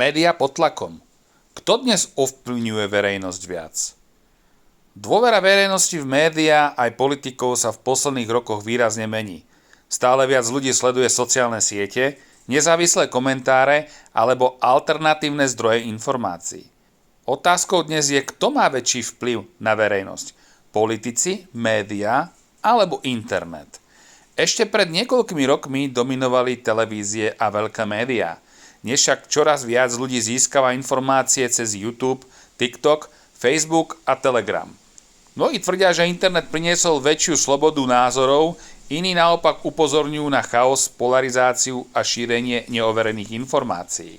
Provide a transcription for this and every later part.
Média pod tlakom. Kto dnes ovplyvňuje verejnosť viac? Dôvera verejnosti v médiá aj politikov sa v posledných rokoch výrazne mení. Stále viac ľudí sleduje sociálne siete, nezávislé komentáre alebo alternatívne zdroje informácií. Otázkou dnes je, kto má väčší vplyv na verejnosť. Politici, médiá alebo internet. Ešte pred niekoľkými rokmi dominovali televízie a veľké médiá. Dnes však čoraz viac ľudí získava informácie cez YouTube, TikTok, Facebook a Telegram. Mnohí tvrdia, že internet priniesol väčšiu slobodu názorov, iní naopak upozorňujú na chaos, polarizáciu a šírenie neoverených informácií.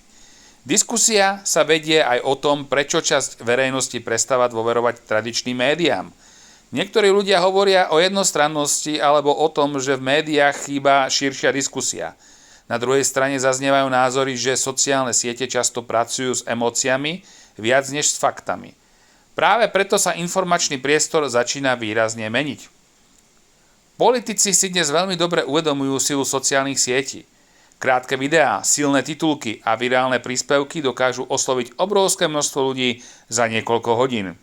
Diskusia sa vedie aj o tom, prečo časť verejnosti prestáva dôverovať tradičným médiám. Niektorí ľudia hovoria o jednostrannosti alebo o tom, že v médiách chýba širšia diskusia. Na druhej strane zaznievajú názory, že sociálne siete často pracujú s emóciami viac než s faktami. Práve preto sa informačný priestor začína výrazne meniť. Politici si dnes veľmi dobre uvedomujú silu sociálnych sietí. Krátke videá, silné titulky a virálne príspevky dokážu osloviť obrovské množstvo ľudí za niekoľko hodín.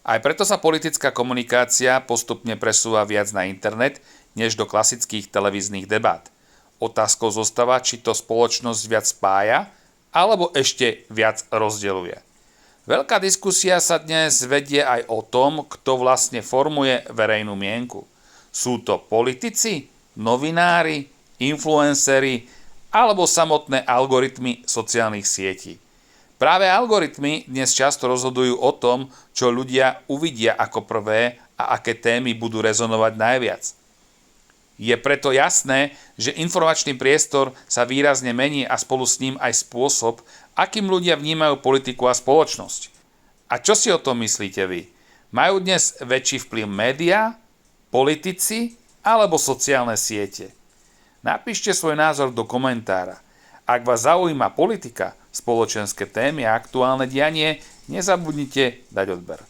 Aj preto sa politická komunikácia postupne presúva viac na internet, než do klasických televíznych debát. Otázkou zostáva, či to spoločnosť viac spája, alebo ešte viac rozdeľuje. Veľká diskusia sa dnes vedie aj o tom, kto vlastne formuje verejnú mienku. Sú to politici, novinári, influenceri alebo samotné algoritmy sociálnych sietí. Práve algoritmy dnes často rozhodujú o tom, čo ľudia uvidia ako prvé a aké témy budú rezonovať najviac. Je preto jasné, že informačný priestor sa výrazne mení a spolu s ním aj spôsob, akým ľudia vnímajú politiku a spoločnosť. A čo si o tom myslíte vy? Majú dnes väčší vplyv médiá, politici alebo sociálne siete? Napíšte svoj názor do komentára. Ak vás zaujíma politika, spoločenské témy a aktuálne dianie, nezabudnite dať odber.